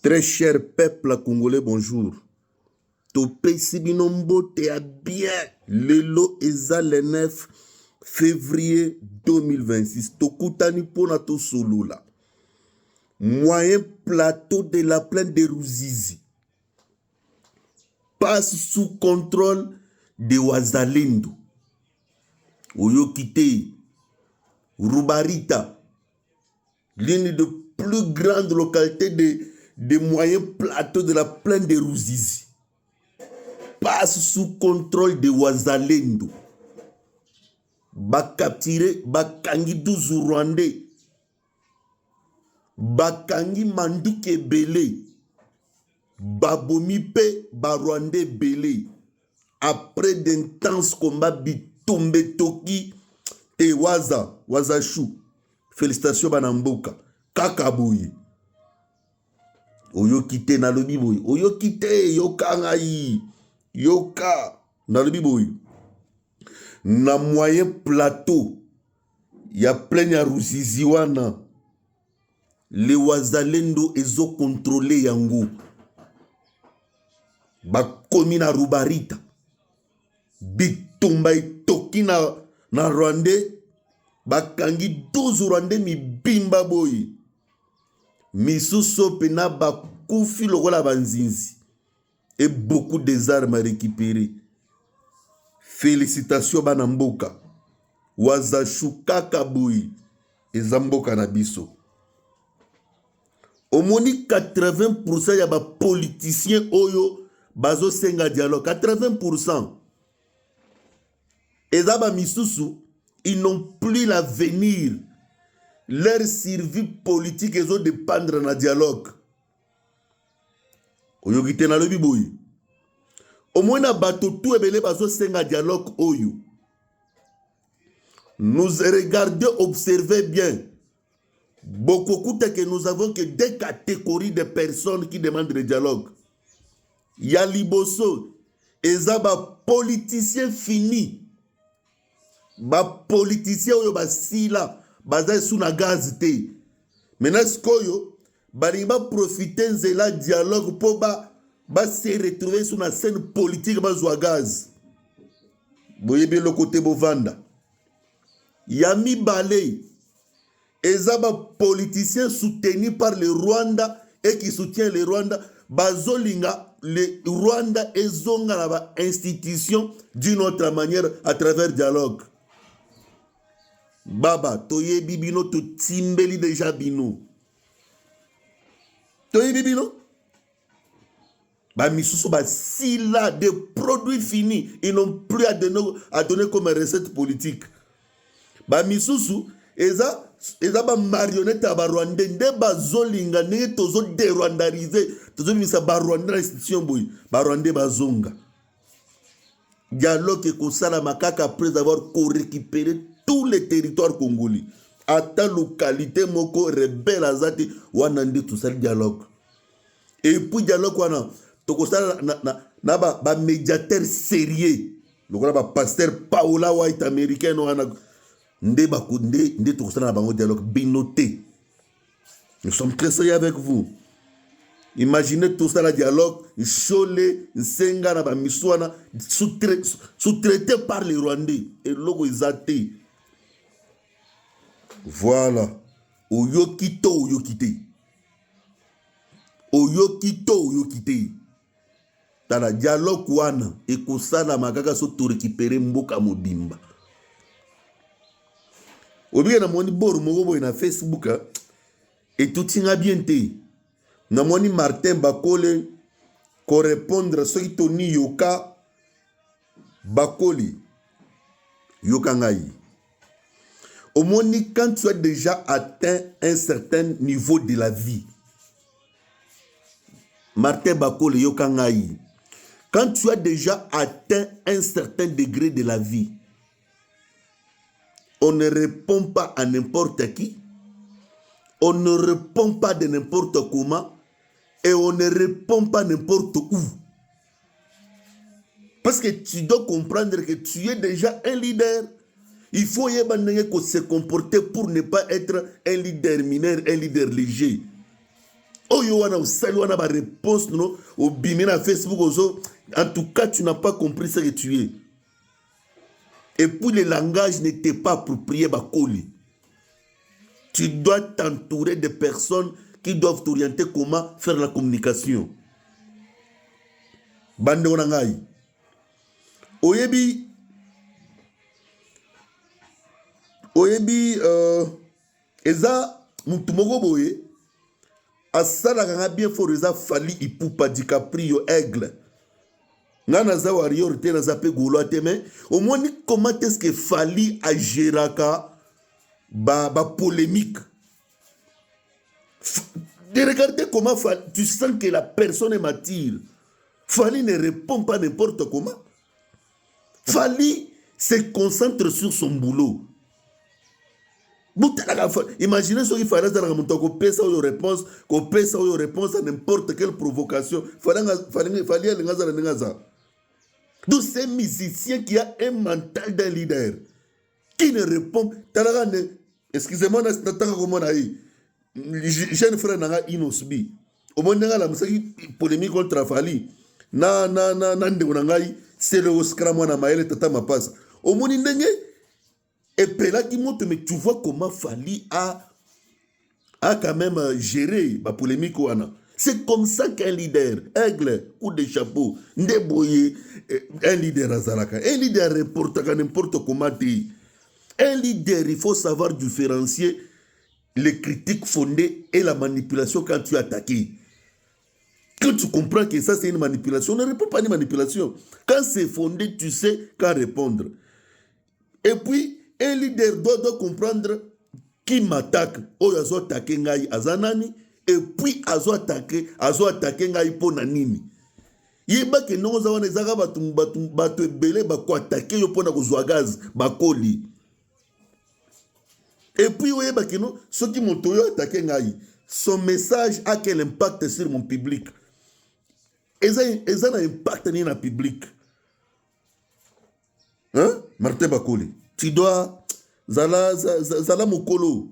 Très cher peuple congolais, bonjour. Topesi binombo te a bien. Lelo eza le 9 février 2026. Tokutani pona to solo la. Moyen plateau de la plaine de Ruzizi passe sous contrôle de Wazalendo. Oyokite, Rubarita, l'une des plus grandes localités des moyens plateaux de la plaine de Ruzizi, passe sous contrôle de Wazalendo. Bakaptire, bakangi 12 Rwandais, bakangi manduke belé, babomi pe barwandais belé. Après d'intenses combats bitumbe toki te wazashu. Félicitations banamboka. Kakaboui. Oyo kite na lobi boy. Oyo kite yoka ngai. Yoka na lobi boy. Na moyen plateau. Ya plein ya Ruzizi wana. Le Wazalendo ezo contrôler yango. Bakomi na Rubarita. Bitumba itoki na Rwandais. Bakangi 12 Rwandais mi bimba boy. Misuso pena bakufi lokola banzinzi. Et beaucoup des armes récupérées. Félicitations banamboka. Wazashuka kaboui. Ezamboka na biso. Omoni 80% ya ba politiciens oyo bazo senga dialogue. 80%. Ezaba misusu. Ils n'ont plus l'avenir. Leur survie politique ils ont dépendre dans le dialogue. Oyokite na lobi boy. Au moins na bato tout ebele baso senga dialogue oyo. Nous regardons, observez bien. Beaucoup que nous avons que deux catégories de personnes qui demandent le dialogue. Il y a Liboso, ezaba politicien fini. Ba politicien oyo basila baza sous na gaz te. Maintenant skoyo balimba profiter nzela dialogue po ba se retrouver sur la scène politique bazwa gaz. Boye bien le côté bovanda. Yami Balé ezaba politicien soutenu par le Rwanda et qui soutient le Rwanda bazolinga le Rwanda ezonga la ba institution d'une autre manière à travers dialogue. Baba, toye bibino to timbeli déjà bino. Toye bibino? Ba misusu ba sila des produits finis, ils n'ont plus à donner comme recette politique. Ba misusu eza ba marionnette ba Rwandais nde ba zolinga ne tozo dérwandariser, tozo misa ba Rwanda institution boy, ba Rwandais ba zonga. Dialogue ko sala makaka après avoir récupéré tous les territoires congolais. À ta localité, moko rebelle azati wanandi tout ça dialogue. Et puis dialogue wana toko sala na ba médiateur sérieux. Lokola ba pasteur Paola White américain wana nde toko sala na bango dialogue binoté. Nous sommes très sérieux avec vous. Imaginez tout ça, le dialogue, Cholé, Nsenga, na ba miswana, sous-traité par les Rwandais. Et logo izate. Voilà. Oyokito, oyokite. Oyokito, oyokite. Tala dialogue wana, ekosala makaka so to récupérer mboka mobimba. Obiye na moni boru mogobo na Facebook, et tout tinga bien te. Namoni Martin Bakole correspondre à ce qui toni yoka Bakoli yoka ngai. Au moins quand tu as déjà atteint un certain niveau de la vie, Martin Bakole yoka ngai. Quand tu as déjà atteint un certain degré de la vie, on ne répond pas à n'importe qui, on ne répond pas de n'importe comment. Et on ne répond pas n'importe où. Parce que tu dois comprendre que tu es déjà un leader. Il faut se comporter pour ne pas être un leader mineur, un leader léger. Oyo wana osali wana ba réponse no obimi na Facebook ozo. En tout cas, tu n'as pas compris ce que tu es. Et puis le langage n'était pas approprié bakoli. Tu dois t'entourer de personnes qui doivent t'orienter comment faire la communication. Bande onangai. Oyebi eza mutu moko boye asalaka nga bien fort eza Fally Ipupa DiCaprio Aigle. Nga naza warrior te naza pe golo te mais au moins comment est-ce que Fally a géraka ba polémique. De regarder comment tu sens que la personne m'attire. Fally ne répond pas n'importe comment. Fally se concentre sur son boulot. Imaginez ce qu'il fallait dans le monde, qu'on pèse aux réponses à n'importe quelle provocation. Donc c'est un musicien qui a un mental d'un leader, qui ne répond. Excusez-moi, jeune frère Nanga Inosbi. Au moins, la polémique contre Fally. C'est le Oscar Mwana Maël Tata Mapasa. Au moins, et puis là, mais tu vois comment Fally a quand même géré la polémique. C'est comme ça qu'un leader, aigle ou des chapeaux, ndeboye, un leader azalaka. Un leader reporte n'importe comment. Un leader, il faut savoir différencier les critiques fondées et la manipulation quand tu es attaqué. Quand tu comprends que ça c'est une manipulation, ne réponds pas à une manipulation. Quand c'est fondé, tu sais quand répondre. Et puis, un leader doit comprendre qui m'attaque. Oh, azo attaqué ngai azanani. Et puis, azo attaqué ngai po nanini. Yeba ke non zawana ezaka batu ebele bako attaqué yo pona kozwa gaz bakoli. Et puis, oyeba ke non, ce qui m'ont attaqué ngai, son message a quel impact sur mon public. Et ça a un impact sur le public. Hein? Martin Bakoli. Tu dois. Zala Mokolo.